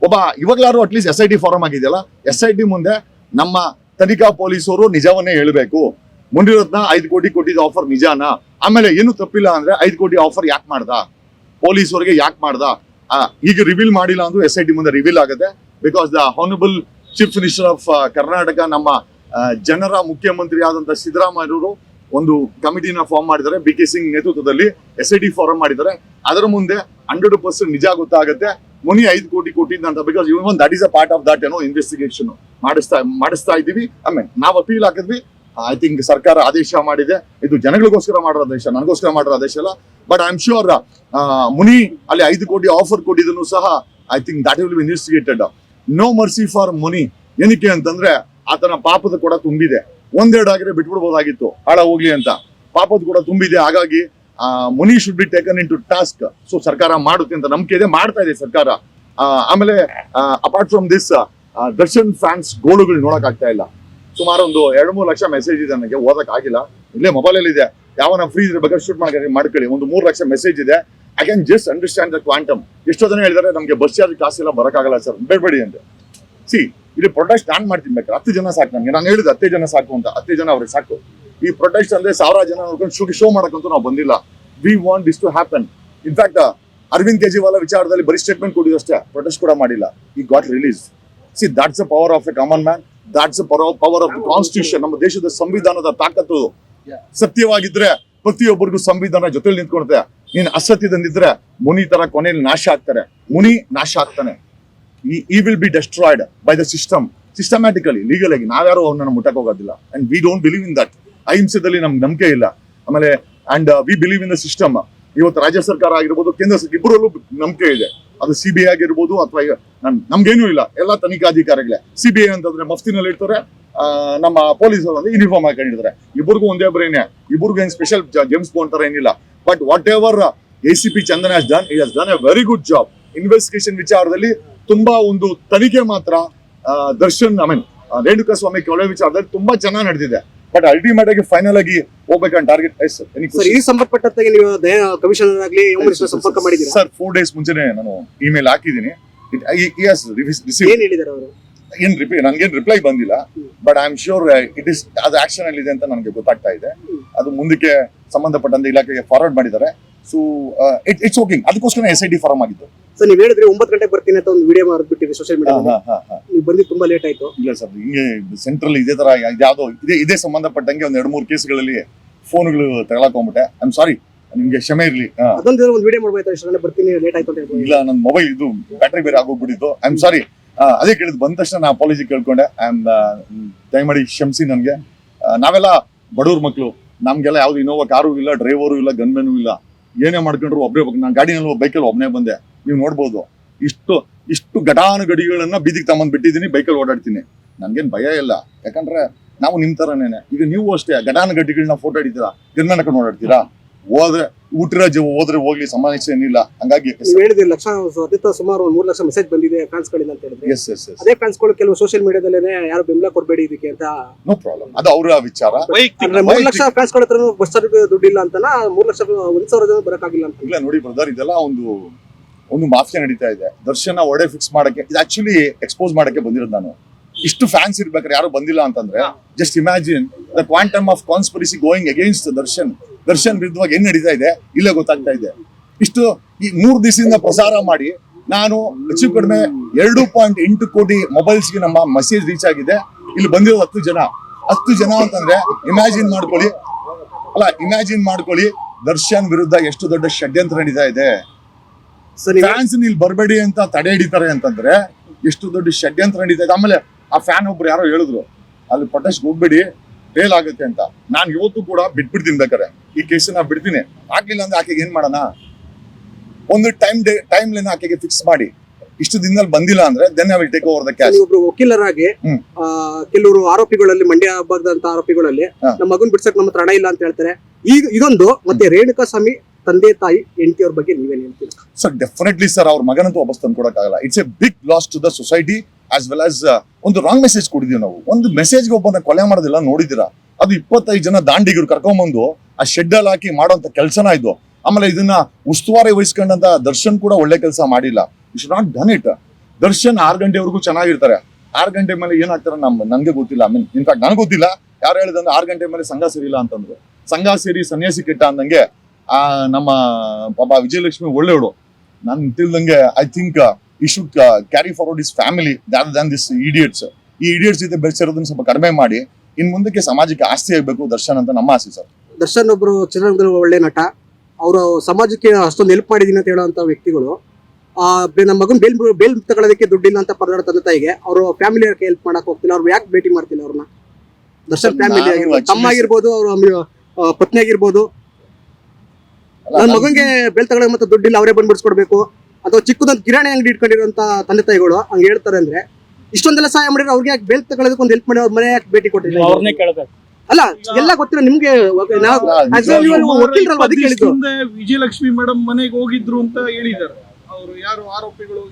ಒಬ್ಬ ಇವಾಗ್ಲಾರು at least SIT form ಆಗಿದೆಯಲ್ಲ, SIT ಮುಂದೆ ನಮ್ಮ ತನಿಖಾ ಪೊಲೀಸರು ನಿಜವನ್ನೇ ಹೇಳ್ಬೇಕು. ಮುನಿರತ್ನ 5 ಕೋಟಿ ಕೊಟ್ಟಿದ್ದ ಆಫರ್ ನಿಜಾನಾ? ಆಮೇಲೆ ಏನು ತಪ್ಪಿಲ್ಲ ಅಂದ್ರೆ 5 ಕೋಟಿ ಆಫರ್ ಯಾಕೆ ಮಾಡ್ದ, ಪೊಲೀಸರಿಗೆ ಯಾಕೆ ಮಾಡ್ದ? ಈಗ ರಿವೀಲ್ ಮಾಡಿಲ್ಲ ಅಂದ್ರೂ SIT ಮುಂದೆ ರಿವೀಲ್ ಆಗುತ್ತೆ. Because the honourable chief minister of Karnataka, ನಮ್ಮ ಜನರ ಮುಖ್ಯಮಂತ್ರಿ ಆದಂತ ಸಿದ್ದರಾಮಯ್ಯವರು ಒಂದು ಕಮಿಟಿನ ಫಾರ್ಮ್ ಮಾಡಿದ್ದಾರೆ. BK ಸಿಂಗ್ ನೇತೃತ್ವದಲ್ಲಿ SIT ಫಾರಂ ಮಾಡಿದ್ದಾರೆ. ಅದರ ಮುಂದೆ 100% ನಿಜ ಗೊತ್ತಾಗುತ್ತೆ ಮುನಿ 5 ಕೋಟಿ ಕೊಟ್ಟಿದ್ದಂತ. Because even that is a part of that investigation ಮಾಡಿಸ್ತಾ ಇದ್ದೀವಿ. ಆಮೇಲೆ ನಾವು ಅಪೀಲ್ ಹಾಕಿದ್ವಿ. ಐ ಥಿಂಕ್ ಸರ್ಕಾರ ಆದೇಶ ಮಾಡಿದೆ. ಇದು ಜನಗಳಿಗೋಸ್ಕರ ಮಾಡೋ ಆದೇಶ, ನನಗೋಸ್ಕರ ಮಾಡೋ ಆದೇಶ ಅಲ್ಲ. But I am sure Muni ಅಲ್ಲಿ 5 ಕೋಟಿ ಆಫರ್ ಕೊಟ್ಟಿದ್ದನ್ನು ಸಹ I think that will be investigated. No mercy for Muni. ಏನಕ್ಕೆ ಅಂತಂದ್ರೆ ಆತನ ಪಾಪದ ಕೂಡ ತುಂಬಿದೆ. 1-2 ಆಗಿದ್ರೆ ಬಿಟ್ಬಿಡ್ಬೋದಾಗಿತ್ತು, ಹಾಳ ಹೋಗ್ಲಿ ಅಂತ. ಪಾಪದ ಕೂಡ ತುಂಬಿದೆ. ಹಾಗಾಗಿ Muni should be taken in to task. So ಸರ್ಕಾರ ಮಾಡುತ್ತೆ ಅಂತ ನಂಬಿಕೆ ಇದೆ, ಮಾಡ್ತಾ ಇದೆ ಸರ್ಕಾರ. ಆಮೇಲೆ apart from this Darshan fans ಗೋಳುಗಳು ನೋಡಕ್ ಆಗ್ತಾ ಇಲ್ಲ. ಸುಮಾರು ಒಂದು 2-3 ಲಕ್ಷ ಮೆಸೇಜ್ ಇದೆ, ನನಗೆ ಓದಕ್ ಆಗಿಲ್ಲ. ಇಲ್ಲೇ ಮೊಬೈಲ್ ಅಲ್ಲಿ ಇದೆ, ಯಾವನ ಫ್ರೀ ಇದ್ರೆ ಬೇಕಾದ್ರೆ ಶೂಟ್ ಮಾಡ್ಕೊಳ್ಳಿ. ಒಂದು 3 ಲಕ್ಷ ಮೆಸೇಜ್ ಇದೆ. I can just understand the quantum. ಎಷ್ಟೋ ಜನ ಹೇಳಿದಾರೆ ನಮ್ಗೆ ಬಸ್ ಚಾರ್ಜ್ ಕಾಸಿಲ್ಲ, ಬರಕ್ಕಾಗಲ್ಲ ಸರ್, ಬೇಡಬೇಡಿ ಅಂತ. ಸಿ ಇಲ್ಲಿ ಪ್ರೊಟೆಸ್ಟ್ ನಾನು ಮಾಡ್ತೀನಿ ಬೇಕಾದ್ರೆ 10 ಜನ ಸಾಕು ನನಗೆ. ನಾನು ಹೇಳಿದ 10 ಜನ ಸಾಕು ಅಂತ, 10 ಜನ ಅವ್ರಿಗೆ ಸಾಕು. ಈ ಪ್ರೊಟೆಸ್ಟ್ ಅಂದ್ರೆ 1000 ಜನ ನೋಡ್ಕೊಂಡು ಶೋ ಮಾಡಕ್ಕಂತೂ ನಾವು ಬಂದಿಲ್ಲ. We want this to happen. In fact Arvind Kejriwal ವಿಚಾರದಲ್ಲಿ ಬರೀ ಸ್ಟೇಟ್ಮೆಂಟ್ ಕೊಟ್ಟಿದ್ದು ಅಷ್ಟೇ, ಪ್ರೊಟೆಸ್ಟ್ ಕೂಡ ಮಾಡಿಲ್ಲ. ಈ got release. See that's the power of a common man. That's the power of the constitution. ನಮ್ಮ ದೇಶದ ಸಂವಿಧಾನದ ತಾಕತ್ತು. ಸತ್ಯವಾಗಿದ್ರೆ ಪ್ರತಿಯೊಬ್ಬರಿಗೂ ಸಂವಿಧಾನ ಜೊತೆಲಿ ನಿಂತ್ಕೊಳುತ್ತೆ. ನೀನ್ ಅಸತ್ಯದಿಂದಿದ್ರೆ ಮುನಿ ತರ ಕೊನೆಯಲ್ಲಿ ನಾಶ ಆಗ್ತಾರೆ. ಮುನಿ ನಾಶ ಆಗ್ತಾನೆ. He will be destroyed by the system, systematically, legal ಆಗಿ. ನಾವ್ಯಾರು ಅವ್ರನ್ನ ಮುಟ್ಟಕ್ ಹೋಗೋದಿಲ್ಲ. And we don't believe in that. ಅಹಿಂಸೆದಲ್ಲಿ ನಮ್ಗೆ ನಂಬಿಕೆ ಇಲ್ಲ. ಆಮೇಲೆ and we believe in the system. ಇವತ್ತು ರಾಜ್ಯ ಸರ್ಕಾರ ಆಗಿರ್ಬೋದು, ಕೇಂದ್ರ ಸರ್ಕಾರ, ಇಬ್ಬರಲ್ಲೂ ನಂಬಿಕೆ ಇದೆ. ಅದು CBI ಆಗಿರ್ಬೋದು ಅಥವಾ ನಮ್ಗೇನು ಇಲ್ಲ, ಎಲ್ಲ ತನಿಖಾಧಿಕಾರಿಗಳೇ. CBI ಅಂತಂದ್ರೆ ಮಫ್ತಿನಲ್ಲಿ ಇರ್ತಾರೆ, ನಮ್ಮ ಪೊಲೀಸರು ಅಂದ್ರೆ ಯೂನಿಫಾರ್ಮ್ ಹಾಕೊಂಡಿರ್ತಾರೆ. ಇಬ್ಬರಿಗೂ ಒಂದೇ ಬ್ರೈನೆ, ಇಬ್ಬರಿಗೂ ಏನ್ ಸ್ಪೆಷಲ್ ಜೇಮ್ಸ್ ಬಾಂಡ್ ತರ ಏನಿಲ್ಲ. But what ever ACP Chandan has done, he has done a very good job. Investigation ವಿಚಾರದಲ್ಲಿ ತುಂಬಾ ಒಂದು ತನಿಖೆ ಮಾತ್ರ ದರ್ಶನ್ ರೇಣುಕಾ ಸ್ವಾಮಿ ಕೊಲೆ ವಿಚಾರದಲ್ಲಿ ತುಂಬಾ ಚೆನ್ನಾಗಿ ನಡೆದಿದೆ. ಬಟ್ ಅಲ್ಟಿಮೇಟ್ ಆಗಿ ಫೈನಲ್ ಆಗಿ ಹೋಗ್ಬೇಕಂತ ಟಾರ್ಗೆಟ್. ಈ ಸಂಬಂಧಪಟ್ಟಂತೆ ನೀವು ಕಮಿಷನರ್ ಆಗಲಿ ಸಂಪರ್ಕ ಮಾಡಿದ್ದೀರಾ ಸರ್? 4 days ಮುಂಚೆನೆ ನಾನು ಇಮೇಲ್ ಹಾಕಿದ್ದೀನಿ. ಏನ್ ಹೇಳಿದಾರೆ ಅವರು? ನನ್ಗೇನ್ ರಿಪ್ಲೈ ಬಂದಿಲ್ಲ. But I am sure it is ಅದು ಆಕ್ಷನ್ ಅಲ್ಲಿ ಇದೆ ಅಂತ ನನಗೆ ಗೊತ್ತಾಗ್ತಾ ಇದೆ. ಅದು ಮುಂದಕ್ಕೆ ಸಂಬಂಧಪಟ್ಟಂತೆ ಇಲಾಖೆಗೆ ಫಾರ್ವರ್ಡ್ ಮಾಡಿದ್ದಾರೆ. So it's working. ಅದಕ್ಕೋಸ್ಕರ SIT ಫಾರಂ ಆಗಿತ್ತು. ಸರ್ ನೀವು ಹೇಳಿದ್ರಿ 9 ಗಂಟೆಗೆ ಬರ್ತೀನಿ ಅಂತ ಒಂದು ವಿಡಿಯೋ ಮಾಡಿಬಿಟ್ಟಿರಿ ಸೋಷಿಯಲ್ ಮೀಡಿಯಾದಲ್ಲಿ. ನೀವು ಬಂದು ತುಂಬಾ ಲೇಟ್ ಆಯ್ತು. ಇಲ್ಲ ಸರ್, ಹಿಂಗೆ ಸೆಂಟ್ರಲ್ ಇದೇ ತರ ಯಾವ್ದೋ ಇದೇ ಸಂಬಂಧಪಟ್ಟಂಗೆ ಒಂದ್ 2-3 ಕೇಸ್ಗಳಲ್ಲಿ ಫೋನ್ಗಳು ತಗೊಳಕೊಂಡ್ಬಿಟ್ಟೆ. ಐ ಆಮ್ ಸಾರಿ, ನಿಮ್ಗೆ ಕ್ಷಮೆ ಇರ್ಲಿ. ಅದೊಂದು ಒಂದು ವಿಡಿಯೋ ಮಾಡ್ಬೇಕು ಇಷ್ಟ, ಬರ್ತೀನಿ ಲೇಟ್ ಆಯ್ತು ಅಂತ. ಇಲ್ಲ, ನನ್ನ ಮೊಬೈಲ್ ಇದು ಬ್ಯಾಟ್ರಿ ಬೇರೆ ಆಗೋಗ್ಬಿಟ್ಟಿತ್ತು. I am sorry. ಅದೇ ಕೇಳಿದ್ ಬಂದ ತಕ್ಷಣ ನಾ ಅಪಾಲಜಿ ಕೇಳ್ಕೊಂಡೆ. ಐ ಆಮ್ ದಯಮಾಡಿ ಕ್ಷಮಿಸಿ ನನಗೆ. ನಾವೆಲ್ಲ ಬಡವ್ರ ಮಕ್ಕಳು, ನಮ್ಗೆಲ್ಲ ಯಾವ್ದು ಇನೋವಾ ಕಾರು ಇಲ್ಲ, ಡ್ರೈವರು ಇಲ್ಲ, ಗನ್ಮೆನು ಇಲ್ಲ. ಏನೇ ಮಾಡ್ಕೊಂಡ್ರು ಒಬ್ಬರೇ ನಾನು ಗಾಡಿನಲ್ಲಿ ಬೈಕಲ್ಲಿ ಒಬ್ಬನೇ ಬಂದೆ. ನೀವು ನೋಡ್ಬೋದು ಇಷ್ಟು ಘಟಾನುಘಟಿಗಳನ್ನ ಬೀದಿಗೆ ತಗೊಂಡ್ ಬಿಟ್ಟಿದ್ದೀನಿ. ಬೈಕಲ್ಲಿ ಓಡಾಡ್ತೀನಿ, ನನ್ಗೇನ್ ಭಯ ಇಲ್ಲ. ಯಾಕಂದ್ರೆ ನಾವು ನಿಮ್ ತರನೇನೆ. ಈಗ ನೀವು ಅಷ್ಟೇ ಘಟಾನುಘಟಿಗಳನ್ನ ಫೋಟೋ ಹಿಡಿತೀರಾ, ಗನ್ಮೆನ್ ಹಾಕೊಂಡು ಓಡಾಡ್ತೀರಾ. ಹೋದ್ರೆ ಹೋಗ್ಲಿ, ಸಮಸ್ಯೆ ಏನಿಲ್ಲ. ಹಂಗಾಗಿ ಹೇಳಿದ್ರಿ ಸುಮಾರು 3 ಲಕ್ಷ ಮೆಸೇಜ್ ಬಂದಿದೆ ಫ್ಯಾನ್ಸ್ ಗಳಿಂದ ಅಂತ ಹೇಳಿದ್ರೆ. ಅದೇ ಫ್ಯಾನ್ಸ್ ಗಳು ಕೆಲವು ಸೋಷಿಯಲ್ ಮೀಡಿಯಾದಲ್ಲೇ ಯಾರು ಬೆಂಬಲ ಕೊಡಬೇಡಿ ಇದಕ್ಕೆ ಅಂತ. ನೋ ಪ್ರಾಬ್ಲಮ್, ಅದು ಅವರ ವಿಚಾರ. 3 ಲಕ್ಷ ಫ್ಯಾನ್ಸ್ ಗಳ ಹತ್ರ ಬಸ್ ಚಾರ್ಜ್ ದುಡ್ಡಿಲ್ಲ ಅಂತನಾ? 3 ಲಕ್ಷ 1,000 ಜನ ಬರಕಾಗಿಲ್ಲ ಅಂತ? ಇಲ್ಲ ನೋಡಿ ಬ್ರದರ್, ಇದೆಲ್ಲ ಒಂದು ಮಾಫಿಯಾ ನಡೀತಾ ಇದೆ. ದರ್ಶನ ಒಡೆ ಫಿಕ್ಸ್ ಮಾಡಕ್ಕೆ, ಇದು ಆಕ್ಚುಲಿ ಎಕ್ಸ್ಪೋಸ್ ಮಾಡಕ್ಕೆ ಬಂದಿರೋದು ನಾನು. ಇಷ್ಟು ಫ್ಯಾನ್ಸ್ ಇರ್ಬೇಕಾದ್ರೆ ಯಾರು ಬಂದಿಲ್ಲ ಅಂತಂದ್ರೆ, just imagine the quantum of conspiracy going against Darshan ವಿರುದ್ಧವಾಗಿ ಏನ್ ನಡೀತಾ ಇದೆ ಇಲ್ಲೇ ಗೊತ್ತಾಗ್ತಾ ಇದೆ. ಇಷ್ಟು ಈ 3 ದಿವಸದಿಂದ ಪ್ರಸಾರ ಮಾಡಿ ನಾನು ಹೆಚ್ಚು ಕಡಿಮೆ 2.8 ಕೋಟಿ ಮೊಬೈಲ್ಸ್ಗೆ ನಮ್ಮ ಮೆಸೇಜ್ ರೀಚ್ ಆಗಿದೆ. ಇಲ್ಲಿ ಬಂದಿರೋ 10 ಜನ ಅಂತಂದ್ರೆ ಇಮ್ಯಾಜಿನ್ ಮಾಡ್ಕೊಳ್ಳಿ ದರ್ಶನ್ ವಿರುದ್ಧ ಎಷ್ಟು ದೊಡ್ಡ ಷಡ್ಯಂತ್ರ ನಡೀತಾ ಇದೆ. ಫ್ಯಾನ್ಸ್ ಇಲ್ಲಿ ಬರಬೇಡಿ ಅಂತ ತಡೆ ಹಿಡಿತಾರೆ ಅಂತಂದ್ರೆ ಎಷ್ಟು ದೊಡ್ಡ ಷಡ್ಯಂತ್ರ ನಡೀತಾ ಇದೆ. ಆಮೇಲೆ ಆ ಫ್ಯಾನ್ ಒಬ್ರು ಯಾರೋ ಹೇಳಿದ್ರು, ಅಲ್ಲಿ ಪ್ರೊಟೆಸ್ಟ್ ಹೋಗ್ಬೇಡಿ, ಫೇಲ್ ಆಗುತ್ತೆ ಅಂತ. ನಾನು ಇವತ್ತು ಕೂಡ ಬಿಟ್ಬಿಡ್ತೀನಿ, ಬೇಕಾರೆ ಈ ಕೇಸನ್ನ ಬಿಡ್ತೀನಿ. ಆಗ್ಲಿಲ್ಲ ಅಂದ್ರೆ ಆಕೆಗೆ ಏನ್ ಮಾಡೋಣ? ಒಂದು ಟೈಮ್ ಲೈನ್ ಆಕೆಗೆ ಫಿಕ್ಸ್ ಮಾಡಿ, ಇಷ್ಟು ದಿನದಲ್ಲಿ ಬಂದಿಲ್ಲ ಅಂದ್ರೆ then I will take over the cash. ಒಬ್ರು ವಕೀಲರಾಗಿ ಕೆಲವರು ಆರೋಪಿಗಳಲ್ಲಿ, ಮಂಡ್ಯ ಭಾಗದಂತ ಆರೋಪಿಗಳಲ್ಲಿ ನಮ್ಮ ಮಗನ್ ಬಿಡ್ಸಕ್ ನಮ್ಮ ಹತ್ರ ಹಣ ಇಲ್ಲ ಅಂತ ಹೇಳ್ತಾರೆ. ಈಗ ಇದೊಂದು ಮತ್ತೆ ರೇಣುಕಾ ಸ್ವಾಮಿ ತಂದೆ ತಾಯಿ ಹೆಂಡತಿಯವ್ರ ಬಗ್ಗೆ ನೀವೇನ್ ಹೇಳ್ತೀರಾ? ಸರ್ ಡೆಫಿನೆಟ್ಲಿ ಸರ್, ಅವ್ರ ಮಗನಂತೂ ವಾಪಸ್ ತಂದು ಕೊಡಕ್ಕಾಗಲ್ಲ. It's a big loss to the society as well as ಒಂದು ರಾಂಗ್ ಮೆಸೇಜ್ ಕೊಡಿದೀವಿ ನಾವು. ಒಂದು ಮೆಸೇಜ್ಗೆ ಒಬ್ಬನ ಕೊಲೆ ಮಾಡೋದಿಲ್ಲ ನೋಡಿದಿರಾ? ಅದು 25 ಜನ ದಾಂಡಿಗರು ಕರ್ಕೊಂಡ್ಬಂದು ಆ ಶೆಡ್ ಅಲ್ಲಿ ಹಾಕಿ ಮಾಡೋಂಥ ಕೆಲಸನ ಇದು. ಆಮೇಲೆ ಇದನ್ನ ಉಸ್ತುವಾರಿ ವಹಿಸ್ಕೊಂಡಂತ ದರ್ಶನ್ ಕೂಡ ಒಳ್ಳೆ ಕೆಲಸ ಮಾಡಿಲ್ಲ. You should not done it. Darshan 6 ಗಂಟೆವರೆಗೂ ಚೆನ್ನಾಗಿರ್ತಾರೆ. 6 ಗಂಟೆ ಮೇಲೆ ಏನಾಗ್ತಾರೆ ನನ್ಗೆ ಗೊತ್ತಿಲ್ಲ. ಇನ್ಫ್ಯಾಕ್ಟ್ ನನಗೆ ಗೊತ್ತಿಲ್ಲ. ಯಾರು ಹೇಳಿದಂದ್ರೆ 6 ಗಂಟೆ ಮೇಲೆ ಸಂಘ ಸೇರಿಲ್ಲ ಅಂತಂದ್ರು. ಸಂಘ ಸೇರಿ ಸನ್ಯಾಸಿ ಕೆಟ್ಟ ಅಂದಂಗೆ ನಮ್ಮ ಪಾಪ ವಿಜಯಲಕ್ಷ್ಮಿ ಒಳ್ಳೆಯವಳು. ನಾನು ತಿಳಿದಂಗೆ ಐ ಥಿಂಕ್ ಈ should carry forward is family than this idiots. ಈ ಇಡಿಯಟ್ಸ್ ಜೊತೆ ಬೆಳೆಸಿರೋದನ್ನ ಸ್ವಲ್ಪ ಕಡಿಮೆ ಮಾಡಿ ಇನ್ ಮುಂದಕ್ಕೆ ಸಮಾಜಕ್ಕೆ ಆಸ್ತಿ ಆಗ್ಬೇಕು ದರ್ಶನ್ ಅಂತ ನಮ್ಮ ಆಸೆ ಸರ್. ದರ್ಶನ್ ಒಬ್ರು ಚಿತ್ರರಂಗದಲ್ಲಿ ಒಳ್ಳೆ ನಟ, ಅವರು ಸಮಾಜಕ್ಕೆ ಅಷ್ಟೊಂದು ಹೆಲ್ಪ್ ಮಾಡಿದೀನಿ ಅಂತ ಹೇಳುವಂತ ವ್ಯಕ್ತಿಗಳು ನಮ್ಮ ಮಗನ್ ಬೇಲ್ ತಗೊಳ್ಳೋದಕ್ಕೆ ದುಡ್ಡಿಲ್ಲ ಅಂತ ಪರದಾಡ ತಂದೆ ತಾಯಿಗೆ ಅವರು ಫ್ಯಾಮಿಲಿ ಹೆಲ್ಪ್ ಮಾಡಕ್ ಹೋಗ್ತಿಲ್ಲ. ಅವ್ರು ಯಾಕೆ ಭೇಟಿ ಮಾಡ್ತಿಲ್ಲ ಅವ್ರನ್ನ? ದರ್ಶನ್ ಫ್ಯಾಮಿಲಿ ಆಗಿರ್ಬೋದು, ತಮ್ಮ ಆಗಿರ್ಬೋದು, ಅವ್ರ ಪತ್ನಿ ಆಗಿರ್ಬೋದು, ನನ್ನ ಮಗನ್ಗೆ ಬೇಲ್ ತಗೊಳ್ಳೋ ಮತ್ತೆ ದುಡ್ಡಿಲ್ಲ ಅವರೇ ಬಂದು ಬಿಡಿಸ್ಕೊಡ್ಬೇಕು ಅಥವಾ ಚಿಕ್ಕದೊಂದು ಕಿರಾಣಿ ಅಂಗಡಿ ಇಟ್ಕೊಂಡಿರುವಂತ ತಂದೆ ತಾಯಿಗಳು ಹಂಗೆ ಹೇಳ್ತಾರೆ ಅಂದ್ರೆ ಇಷ್ಟೊಂದೆಲ್ಲ ಸಹಾಯ ಮಾಡಿದ್ರೆ ಅವ್ರಿಗೆ ಯಾಕೆ ಬೇಲ್ ತಗೊಳ್ಳೋದಕ್ಕೆ ಒಂದು ಹೆಲ್ಪ್ ಮಾಡಿ ಅವ್ರ ಮನೆ ಯಾಕೆ ಭೇಟಿ ಕೊಟ್ಟಿಲ್ಲ? ಅವ್ರನ್ನೇ ಕೇಳಬೇಕು. ಅಲ್ಲ ಎಲ್ಲ ಗೊತ್ತಿರೋ ನಿಮ್ಗೆ ವಕೀಲರಲ್ವ ಅದಕ್ಕೆ ಹೇಳಿದ್ದು. ವಿಜಯಲಕ್ಷ್ಮಿ ಮೇಡಮ್ ಮನೆಗೆ ಹೋಗಿದ್ರು ಅಂತ ಹೇಳಿದ್ದಾರೆ ಅವರು. ಯಾರು ಆರೋಪಿಗಳು?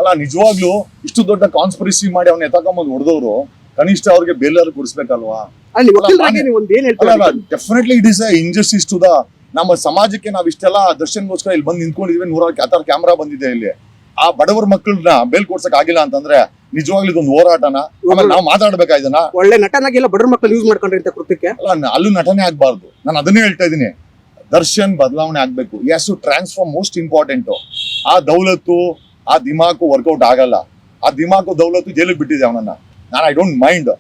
ಅಲ್ಲ, ನಿಜವಾಗ್ಲೂ ಇಷ್ಟು ದೊಡ್ಡ ಕಾನ್ಸ್ಪಿರಸಿ ಮಾಡಿ ಅವ್ನ ಎತ್ತಕೊಂಬಂದು ಹೊಡೆದವರು ಕನಿಷ್ಠ ಅವ್ರಿಗೆ ಬೇಲ್ ಕೊಡಿಸ್ಬೇಕಲ್ವಾ? ಅಲ್ಲಿ ವಕೀಲರಾಗಿ ನೀವು ಒಂದು ಏನ್ ಹೇಳ್ತೀರಾ? Definitely it is injustice to the ನಮ್ಮ ಸಮಾಜಕ್ಕೆ. ನಾವ್ ಇಷ್ಟೆಲ್ಲ ದರ್ಶನ್ಗೋಸ್ಕರ ಇಲ್ಲಿ ಬಂದು ನಿಂತ್ಕೊಂಡಿದೀವಿ. 100 ಕ್ಯಾಮ್ರಾ ಬಂದಿದೆ ಇಲ್ಲಿ. ಆ ಬಡವರ ಮಕ್ಕಳನ್ನ ಬೇಲ್ ಕೊಡ್ಸಕ್ ಆಗಿಲ್ಲ ಅಂತಂದ್ರೆ ನಿಜವಾಗ್ಲೂ ಇದೊಂದು ಹೋರಾಟನ. ಆಮೇಲೆ ನಾವು ಮಾತಾಡ್ಬೇಕಾ ಇದನ್ನ? ಒಳ್ಳೆ ನಟನಾಗಿ ಎಲ್ಲ ಬಡವರ ಮಕ್ಕಳು ಯೂಸ್ ಮಾಡ್ಕೊಂಡ್ರಿ ಅಂತ ಕೃತ್ಯಕ್ಕೆ. ಅಲ್ಲ, ಅಲ್ಲೂ ನಟನೆ ಆಗ್ಬಾರ್ದು. ನಾನು ಅದನ್ನೇ ಹೇಳ್ತಾ ಇದೀನಿ. ದರ್ಶನ್ ಬದಲಾವಣೆ ಆಗ್ಬೇಕು. As to transform most important. ಆ ದೌಲತ್ತು ಆ ದಿಮಾಕು ವರ್ಕೌಟ್ ಆಗಲ್ಲ. ಆ ದಿಮಾಕು ದೌಲತ್ತು ಜೈಲಿಗೆ ಬಿಟ್ಟಿದೆ ಅವನನ್ನ. ನಾನು ಐ ಡೋಂಟ್ ಮೈಂಡ್.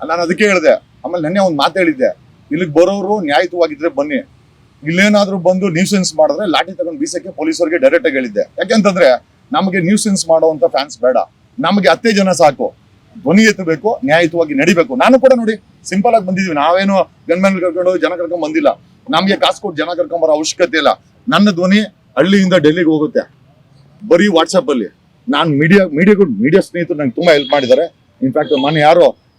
ನಾನು ಅದಕ್ಕೆ ಹೇಳಿದೆ. ಆಮೇಲೆ ನೆನ್ನೆ ಒಂದು ಮಾತು ಹೇಳಿದ್ದೆ, ಇಲ್ಲಿಗೆ ಬರೋರು ನ್ಯಾಯಯುತವಾಗಿದ್ರೆ ಬನ್ನಿ, ಇಲ್ಲೇನಾದ್ರೂ ಬಂದು ನ್ಯೂಸೆನ್ಸ್ ಮಾಡಿದ್ರೆ ಲಾಠಿ ತಗೊಂಡು ಬೀಸಕ್ಕೆ ಪೊಲೀಸರಿಗೆ ಡೈರೆಕ್ಟ್ ಆಗಿ ಹೇಳಿದ್ದೆ. ಯಾಕೆಂತಂದ್ರೆ ನಮಗೆ ನ್ಯೂಸೆನ್ಸ್ ಮಾಡುವಂತ ಫ್ಯಾನ್ಸ್ ಬೇಡ. ನಮಗೆ 10 ಜನ ಸಾಕು. ಧ್ವನಿ ಎತ್ತಬೇಕು, ನ್ಯಾಯಯುತವಾಗಿ ನಡಿಬೇಕು. ನಾನು ಕೂಡ ನೋಡಿ ಸಿಂಪಲ್ ಆಗಿ ಬಂದಿದ್ವಿ. ನಾವೇನು ಗನ್ಮ್ಯಾನ್ ಕರ್ಕೊಂಡು ಜನ ಕರ್ಕೊಂಡ್ ಬಂದಿಲ್ಲ. ನಮ್ಗೆ ಕಾಸು ಕೊಟ್ಟು ಜನ ಕರ್ಕೊಂಡ್ ಬರೋ ಅವಶ್ಯಕತೆ ಇಲ್ಲ. ನನ್ನ ಧ್ವನಿ ಹಳ್ಳಿಯಿಂದ ಡೆಲ್ಲಿಗೆ ಹೋಗುತ್ತೆ ಬರೀ ವಾಟ್ಸಪ್ ಅಲ್ಲಿ. ನಾನು ಮೀಡಿಯಾ ಸ್ನೇಹಿತರು ನಂಗೆ ತುಂಬಾ ಹೆಲ್ಪ್ ಮಾಡಿದ್ದಾರೆ. ಇನ್ಫ್ಯಾಕ್ಟ್ ಮೊನ್ನೆ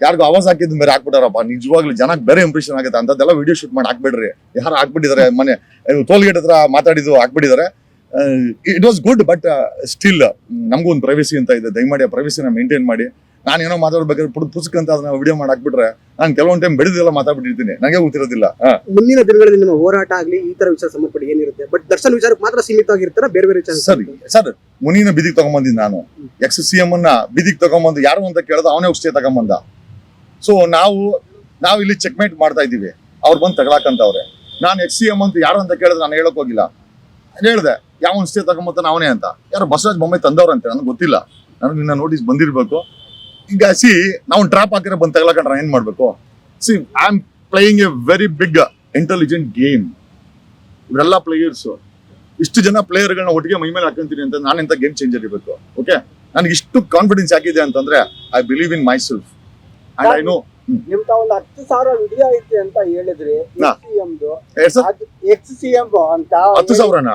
ಯಾರಿಗೂ ಆವಾಜ್ ಹಾಕಿದ್ ಬೇರೆ ಹಾಕ್ಬಿಟ್ಟಾರಪ್ಪ. ನಿಜವಾಗ್ಲೂ ಜನಕ್ಕೆ ಬೇರೆ ಇಂಪ್ರೆಷನ್ ಆಗುತ್ತೆ. ಅಂತದೆಲ್ಲ ವಿಡಿಯೋ ಶೂಟ್ ಮಾಡಿ ಹಾಕ್ಬಿಡ್ರಿ. ಯಾರು ಹಾಕ್ಬಿಟ್ಟಿದ್ದಾರೆ ಮೊನ್ನೆ ಟೋಲ್ಗೇಟ್ ಹತ್ರ ಮಾತಾಡಿದ್ದು ಹಾಕ್ಬಿಟ್ಟಿದ್ದಾರೆ. It was good, but still ನಮಗೂ ಒಂದು ಪ್ರೈವಸಿ ಅಂತ ಇದೆ. ದಯಮಾಡಿ ಆ ಪ್ರೈವಸಿನ ಮೇಂಟೈನ್ ಮಾಡಿ. ನಾನು ಏನೋ ಮಾತಾಡ್ಬೇಕಾದ್ರೆ ಪುಸ್ತಕ ಅಂತ ಅದನ್ನ ವಿಡಿಯೋ ಮಾಡಿ ಹಾಕ್ಬಿಟ್ರೆ ನಾನು ಕೆಲವೊಂದು ಟೈಮ್ ಬೆಳೆದೆಲ್ಲ ಮಾತಾಡ್ಬಿಟ್ಟಿರ್ತೀನಿ, ನನಗೆ ಗೊತ್ತಿರೋದಿಲ್ಲ. ಮುಂದಿನ ದಿನಗಳಲ್ಲಿ ನಿಮ್ಮ ಹೋರಾಟ ಆಗ್ಲಿ ಈ ತರ ವಿಚಾರ ಸಂಬಂಧಪಟ್ಟ ಏನಿರುತ್ತೆ? ಬಟ್ ದರ್ಶನ್ ವಿಚಾರಕ್ಕೆ ಮಾತ್ರ ಸೀಮಿತವಾಗಿರ್ತಾರ, ಬೇರೆ ಬೇರೆ ವಿಚಾರ? ಸರ್ ಮುನಿನ ಬಿದಿಗೆ ತಗೊಂಬಂದಿದ್ದು ನಾನು. ಎಕ್ಸ್ CM ಅನ್ನ ಬಿದಿಗೆ ತಗೊಂಬಂದು ಯಾರು ಅಂತ ಕೇಳಿದ ಅವನೇ ಸ್ಟೇ ತಗೊಂಬಂದ. ಸೊ ನಾವು ಇಲ್ಲಿ ಚೆಕ್ಮೇಟ್ ಮಾಡ್ತಾ ಇದ್ದೀವಿ. ಅವ್ರು ಬಂದು ತಗೊಳಕಂತವ್ರೆ. ನಾನು ಎಕ್ಸ್ CM ಅಂತ ಯಾರು ಅಂತ ಕೇಳಿದ್ರೆ ನಾನು ಹೇಳಕ್ ಹೋಗಿಲ್ಲ. ಹೇಳಿದೆ ಯಾವನ್ ಸ್ಟೇ ತಗೊಂಬತ್ತಾನ ಅವನೇ ಅಂತ. ಯಾರು ಬಸವರಾಜ್ ಬೊಮ್ಮೆ ತಂದವ್ರಂತೆ, ನನಗೆ ಗೊತ್ತಿಲ್ಲ. ನನಗೆ ನಿನ್ನ ನೋಟಿಸ್ ಬಂದಿರ್ಬೇಕು. ಈಗ ನಾವು ಟ್ರಾಪ್ ಹಾಕಿದ್ರೆ ಬಂದು ತಗೊಳಕಂಡ್ರೆ ಏನ್ ಮಾಡ್ಬೇಕು? I am playing a very big intelligent game. ಇವರೆಲ್ಲ ಪ್ಲೇಯರ್ಸ್, ಇಷ್ಟು ಜನ ಪ್ಲೇಯರ್ಗಳನ್ನ ಒಟ್ಟಿಗೆ ಮೈ ಮೇಲೆ ಹಾಕೊಂತೀನಿ ಅಂತ ನಾನು ಎಂತ ಗೇಮ್ ಚೇಂಜರ್ ಇರಬೇಕು. ಓಕೆ, ನನಗೆ ಇಷ್ಟು ಕಾನ್ಫಿಡೆನ್ಸ್ ಯಾಕಿದೆ ಅಂತಂದ್ರೆ I believe in myself and I know. ನಿಮ್ತ ಒಂದು 10,000 ವಿಡಿಯೋ ಐತಿ ಅಂತ ಹೇಳಿದ್ರಿ. ಎಕ್ಸ್ CM ಅಂತ 10,000ನ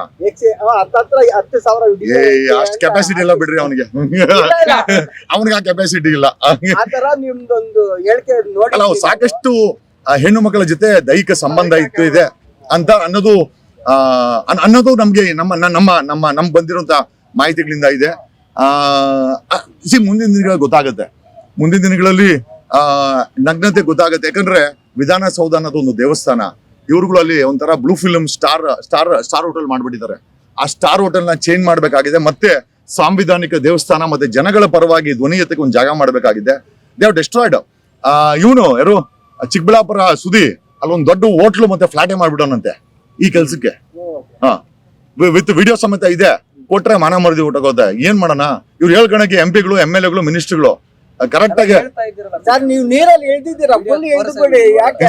ಹತ್ತತ್ರ 10,000 ವಿಡಿಯೋ. ಅಷ್ಟು ಕೆಪಾಸಿಟಿ ಇಲ್ಲ ಬಿಡ್ರಿ ಅವನಿಗೆ. ಅವನಿಗೆ ಆ ಕೆಪಾಸಿಟಿ ಇಲ್ಲ. ಆತರ ನಿಮ್ದೊಂದು ಹೇಳಿಕೆ ನೋಡಿ. ಅಲ್ಲ, ಸಾಕಷ್ಟು ಹೆಣ್ಣು ಮಕ್ಕಳ ಜೊತೆ ದೈಹಿಕ ಸಂಬಂಧ ಇದೆ ಅಂತ ಅನ್ನೋದು ನಮ್ಗೆ ನಮ್ಗೆ ಬಂದಿರುವಂತ ಮಾಹಿತಿಗಳಿಂದ ಇದೆ. ಮುಂದಿನ ದಿನಗಳಲ್ಲಿ ಗೊತ್ತಾಗುತ್ತೆ. ಮುಂದಿನ ದಿನಗಳಲ್ಲಿ ನಗ್ನತೆ ಗೊತ್ತಾಗುತ್ತೆ. ಯಾಕಂದ್ರೆ ವಿಧಾನಸೌಧ ಅನ್ನೋದು ಒಂದು ದೇವಸ್ಥಾನ. ಇವ್ರುಗಳು ಅಲ್ಲಿ ಒಂಥರ ಬ್ಲೂ ಫಿಲ್ಮ್ ಸ್ಟಾರ್ ಹೋಟೆಲ್ ಮಾಡ್ಬಿಟ್ಟಿದ್ದಾರೆ. ಆ ಸ್ಟಾರ್ ಹೋಟೆಲ್ ನ ಚೇಂಜ್ ಮಾಡ್ಬೇಕಾಗಿದೆ. ಮತ್ತೆ ಸಾಂವಿಧಾನಿಕ ದೇವಸ್ಥಾನ ಮತ್ತೆ ಜನಗಳ ಪರವಾಗಿ ಧ್ವನಿ ಎತ್ತಕ್ಕೆ ಒಂದು ಜಾಗ ಮಾಡ್ಬೇಕಾಗಿದೆ. They have destroyed. ಇವನು ಯಾರು ಚಿಕ್ಕಬಳ್ಳಾಪುರ ಸುದಿ ಅಲ್ಲೊಂದು ದೊಡ್ಡ ಹೋಟ್ಲು ಮತ್ತೆ ಫ್ಲಾಟೇ ಮಾಡ್ಬಿಟ್ಟವನಂತೆ ಈ ಕೆಲ್ಸಕ್ಕೆ. ವಿತ್ ವಿಡಿಯೋ ಸಮೇತ ಇದೆ. ಕೊಟ್ರೆ ಮಾನ ಮರದಿ ಊಟಕೋದೆ. ಏನ್ ಮಾಡೋಣ? ಇವ್ರು ಹೇಳ್ಕೊಳಕ್ಕೆ MP ಗಳು MLA ಗಳು ಮಿನಿಸ್ಟರ್ಗಳು ಕರೆಕ್ಟ್ ಆಗಿ ಸರ್ ನೀವು ನೀರಲ್ಲಿ ಎಳ್ದಿದ್ದೀರಾ? ಯಾಕೆ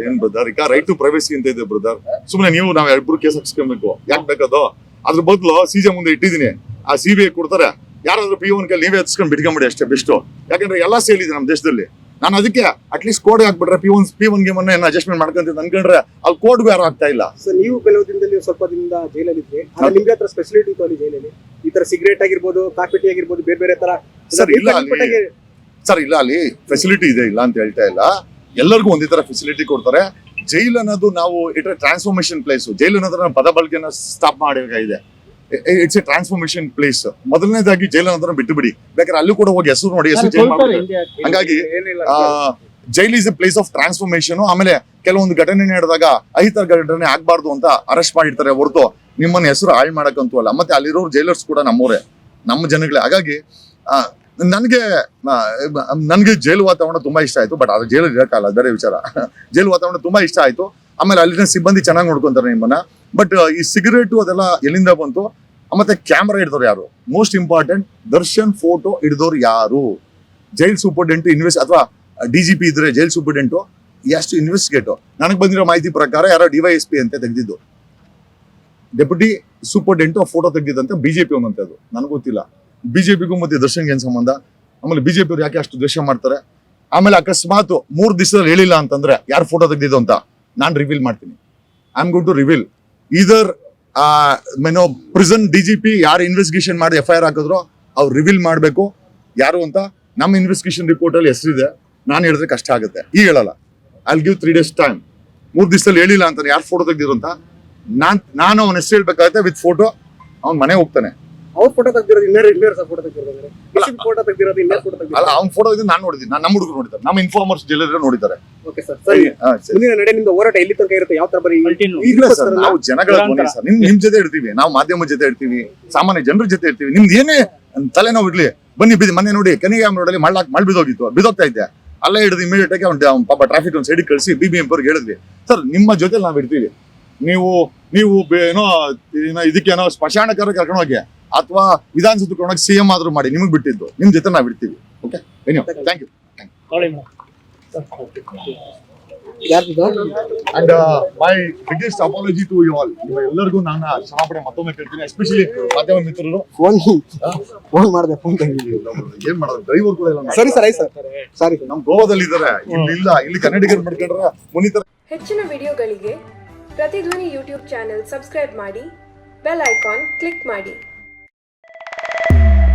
ಏನ್ ಬ್ರದರ್, ಈಗ ರೈಟ್ ಟು ಪ್ರೈವಸಿ ಅಂತ ಇದೆ ಬ್ರದರ್. ಸುಮ್ನೆ ನೀವು ನಾವ್ ಇಬ್ರು ಕೇಸ್ ಹಾಕ್ಸ್ಕೊಬೇಕು. ಯಾಕೆ ಬೇಕದು? ಅದ್ರ ಬದಲು CJ ಮುಂದೆ ಇಟ್ಟಿದ್ದೀನಿ. ಆ CBI ಕೊಡ್ತಾರೆ. ಯಾರಾದ್ರೂ P1 ಕೈಲಿ ನೀವೇ ಹತ್ಸ್ಕೊಂಡು ಬಿಟ್ಕೊಂಬಿಡಿ ಅಷ್ಟೇ ಬೆಸ್ಟ್. ಯಾಕಂದ್ರೆ ಎಲ್ಲ ಸೇಲ್ ಇದೆ ನಮ್ಮ ದೇಶದಲ್ಲಿ. ನಾನು ಅದಕ್ಕೆ ಅಟ್ಲೀಸ್ಟ್ ಕೋಡ್ ಹಾಕ್ಬಿಟ್ರೆ P1 ಗೆ ಮೊನ್ನೆ ಅಡ್ಜಸ್ಟ್ಮೆಂಟ್ ಮಾಡ್ಕೊಂತ ಅನ್ಕೊಂಡ್ರೆ ಅಲ್ಲಿ ಕೋಡ್ ಯಾರು ಆಗ್ತಾ ಇಲ್ಲ. ಸರ್ ನೀವು ಕೆಲವು ದಿನದಲ್ಲಿ ಸ್ವಲ್ಪ ದಿನದಿಂದ ಜೈಲಲ್ಲಿ ಇದ್ರಿ. ನಿಮ್ಗೆ ಹತ್ರ ಸ್ಪೆಷಾಲಿಟಿ ಇತ್ತು ಅಲ್ಲಿ ಜೈಲಲ್ಲಿ? ಈ ತರ ಸಿಗರೇಟ್ ಆಗಿರ್ಬೋದು, ಕಾಫಿ ಟೀ ಆಗಿರ್ಬೋದು, ಬೇರೆ ಬೇರೆ ತರ? ಸರ್ ಇಲ್ಲ ಅಲ್ಲಿ ಫೆಸಿಲಿಟಿ ಇದೆ, ಇಲ್ಲ ಅಂತ ಹೇಳ್ತಾ ಇಲ್ಲ. ಎಲ್ಲರಿಗೂ ಒಂದೇ ತರ ಫೆಸಿಲಿಟಿ ಕೊಡ್ತಾರೆ. ಜೈಲ್ ಅನ್ನೋದು ನಾವು ಇಟ್ರೆ ಟ್ರಾನ್ಸ್ಫಾರ್ಮೇಶನ್ ಪ್ಲೇಸ್. ಜೈಲ್ ಅನ್ನೋದ್ರ ಪದ ಬಳಕೆನ ಸ್ಟಾಪ್ ಮಾಡಬೇಕಾಗಿದೆ. It's A transformation place. ಮೊದಲನೇದಾಗಿ ಜೈಲ್ ಅನ್ನೋದನ್ನ ಬಿಟ್ಟು ಬಿಡಿ. ಬೇಕಾದ್ರೆ ಅಲ್ಲೂ ಕೂಡ ಹೋಗಿ ಹೆಸರು ನೋಡಿ, ಹೆಸರು ಚೇಂಜ್ ಮಾಡ್ಬಿಡಿ. ಹಂಗಾಗಿ jail is A place of transformation. ಆಮೇಲೆ ಕೆಲವೊಂದು ಘಟನೆ ನಡೆದಾಗ ಅಹಿತರ ಘಟನೆ ಆಗ್ಬಾರ್ದು ಅಂತ ಅರೆಸ್ಟ್ ಮಾಡಿರ್ತಾರೆ ಹೊರತು ನಿಮ್ಮನ್ನ ಹೆಸರು ಹಾಳು ಮಾಡಕ್ಕಂತೂ ಅಲ್ಲ. ಮತ್ತೆ ಅಲ್ಲಿರೋ ಜೈಲರ್ಸ್ ಕೂಡ ನಮ್ಮವರೇ, ನಮ್ಮ ಜನಗಳೇ. ಹಾಗಾಗಿ ನನಗೆ ಜೈಲು ವಾತಾವರಣ ತುಂಬಾ ಇಷ್ಟ ಆಯ್ತು. ಬಟ್ ಅದು ಜೈಲು ಇರಕ್ಕಲ್ಲ, ಬೇರೆ ವಿಚಾರ. ಜೈಲು ವಾತಾವರಣ ತುಂಬಾ ಇಷ್ಟ ಆಯ್ತು. ಆಮೇಲೆ ಅಲ್ಲಿನ ಸಿಬ್ಬಂದಿ ಚೆನ್ನಾಗಿ ನೋಡ್ಕೊಂತಾರೆ ನಿಮ್ಮನ್ನ. ಬಟ್ ಈ ಸಿಗರೇಟು ಅದೆಲ್ಲ ಎಲ್ಲಿಂದ ಬಂತು? ಮತ್ತೆ ಕ್ಯಾಮ್ರಾ ಹಿಡಿದವ್ರು ಯಾರು? ಮೋಸ್ಟ್ ಇಂಪಾರ್ಟೆಂಟ್, ದರ್ಶನ್ ಫೋಟೋ ಹಿಡಿದವ್ರು ಯಾರು? ಜೈಲ್ ಸೂಪರ್ಡೆಂಟ್ ಅಥವಾ DGP ಇದ್ರೆ ಜೈಲ್ ಸೂಪರ್ಡೆಂಟು ಎಷ್ಟು ಇನ್ವೆಸ್ಟಿಗೇಟು? ನನಗೆ ಬಂದಿರೋ ಮಾಹಿತಿ ಪ್ರಕಾರ ಯಾರೋ DYSP ಅಂತ ತೆಗೆದಿದ್ದು, ಡೆಪ್ಯೂಟಿ ಸೂಪರ್ಡೆಂಟ್ ಫೋಟೋ ತೆಗೆದಿದ್ದಂತೆ BJP ಅವನಂತೆ. ಅದು ನನಗೆ ಗೊತ್ತಿಲ್ಲ. BJPಗೂ ಮತ್ತೆ ದರ್ಶನ್ಗೆ ಏನ್ ಸಂಬಂಧ? ಆಮೇಲೆ BJP ಅವ್ರು ಯಾಕೆ ಅಷ್ಟು ದ್ವೇಷ ಮಾಡ್ತಾರೆ? ಆಮೇಲೆ ಅಕಸ್ಮಾತ್ 3 ದಿವಸದಲ್ಲಿ ಹೇಳಿಲ್ಲ ಅಂತಂದ್ರೆ ಯಾರು ಫೋಟೋ ತೆಗೆದಿದ್ದು ಅಂತ ನಾನು ರಿವೀಲ್ ಮಾಡ್ತೀನಿ. I am going to reveal ಇದರ್ ಪ್ರಿಸನ್ DGP ಯಾರು ಇನ್ವೆಸ್ಟಿಗೇಷನ್ ಮಾಡಿ FIR ಹಾಕಿದ್ರು ಅವ್ರು ರಿವೀಲ್ ಮಾಡಬೇಕು ಯಾರು ಅಂತ. ನಮ್ಮ ಇನ್ವೆಸ್ಟಿಗೇಷನ್ ರಿಪೋರ್ಟ್ ಅಲ್ಲಿ ಹೆಸರಿದೆ. ನಾನು ಹೇಳಿದ್ರೆ ಕಷ್ಟ ಆಗುತ್ತೆ, ಈಗ ಹೇಳಲ್ಲ. I will give 3 days time. 3 ದಿವಸದಲ್ಲಿ ಹೇಳಿಲ್ಲ ಅಂತಾನೆ ಯಾರು ಫೋಟೋ ತೆಗೆದಿರು ಅಂತ ನಾನು ಅವನ ಹೆಸರು ಹೇಳ್ಬೇಕಾಗತ್ತೆ ವಿತ್ ಫೋಟೋ. ಅವ್ನ ಮನೆ ಹೋಗ್ತಾನೆ. ಅವ್ರ ಫೋಟೋ ತೆಗ್ದಿರೋದು ಇನ್ನೇರು ಫೋಟೋ ತೆಗ್ದಿರೋದು ಫೋಟೋ ತೆಗ್ದಿರೋದು ಇನ್ನೇರು ಫೋಟೋ ತೆಗ್ದಿರೋದು. ಅಲ್ಲ, ಅವ್ನ ಫೋಟೋ ಇದೆ ನಾನು ನೋಡಿದ್ದೀನಿ. ನಮ್ಮ ಹುಡುಗರು ನೋಡಿದ್ದಾರೆ, ನಮ್ಮ ಇನ್ಫಾರ್ಮರ್ಸ್ ಜೈಲರ್ ನೋಡಿದ್ದಾರೆ. ಓಕೆ ಸರ್, ಸರಿ. ಮುಂದಿನ ನಡೆ ನಿಮ್ದು ಹೋರಾಟ ಎಲ್ಲಿ ತನಕ ಇರುತ್ತೆ? ಯಾವ ತರ ಬರೀ ಇಲ್ಲ ಸರ್, ನಾವು ಜನಗಳ ಧ್ವನಿ ಸರ್. ನಿಮ್ ಜೊತೆ ಇರ್ತೀವಿ, ನಾವು ಮಾಧ್ಯಮ ಜೊತೆ ಇರ್ತೀವಿ, ಸಾಮಾನ್ಯ ಜನರ ಜೊತೆ ಇರ್ತೀವಿ. ನಿಮ್ದು ಏನೇ ತಲೆನೋವು ಇರ್ಲಿ ಬನ್ನಿ ಬಿದ್ದು. ಮೊನ್ನೆ ನೋಡಿ ಕೆನಿಗಾಮ್ ರೋಡಲ್ಲಿ ಮಳ್ ಬಿದ್ದೋಗ್ತಾ ಇದ್ದೆ. ಅಲ್ಲೇ ಹಿಡಿದು ಇಮಿಡಿಯೇಟ್ ಆಗಿ ಅವ್ನು ಪಾಪ ಟ್ರಾಫಿಕ್ ಒಂದು ಸೈಡಿಗೆ ಕಳಿಸಿ BBMP ಅವ್ರಿಗೆ ಹೇಳಿದ್ವಿ, ಸರ್ ನಿಮ್ಮ ಜೊತೆ ನಾವು ಇರ್ತೀವಿ, ನೀವು ಏನೋ ಇದಕ್ಕೇನೋ ಸ್ಮಶಾನಕಾರ ಕರ್ಕೊಂಡು ಹೋಗಿ ಅಥವಾ ವಿಧಾನಸೌಧ ಕರ್ಕೊಂಡೋಗಿ CM ಆದ್ರೂ ಮಾಡಿ, ನಿಮಗೆ ಬಿಟ್ಟಿದ್ದು. ನಿಮ್ ಜೊತೆ ನಾವು ಇರ್ತೀವಿ. Okay, thank you. And my biggest apology to you all. ಎಲ್ಲರಿಗೂ ನಾನು ಕ್ಷಮಾಪಣೆ ಮತ್ತೊಮ್ಮೆ ಕೇಳ್ತೀನಿ, ಎಸ್ಪೆಷಲಿ ಮಾಧ್ಯಮ ಮಿತ್ರರು. ಫೋನ್ ಮಾಡಿದೆ, ಫೋನ್ ಏನ್ ಮಾಡೋದು, ಡ್ರೈವರ್ ಕೂಡ ಇಲ್ಲ. ಸರಿ ಸರ್, ಆಯ್ತು ಸರ್, ಸಾರಿ. ನಮ್ ಗೋವಾದಲ್ಲಿ ಇದಾರೆ, ಇಲ್ಲಿ ಕನ್ನಡಿಗರು ಮಾಡ್ಕೊಂಡ್ರೆ ಮುನಿತರ. ಹೆಚ್ಚಿನ ವಿಡಿಯೋಗಳಿಗೆ ಪ್ರತಿಧ್ವನಿ ಯೂಟ್ಯೂಬ್ ಚಾನೆಲ್ ಸಬ್ಸ್ಕ್ರೈಬ್ ಮಾಡಿ, ಬೆಲ್ ಐಕಾನ್ ಕ್ಲಿಕ್ ಮಾಡಿ.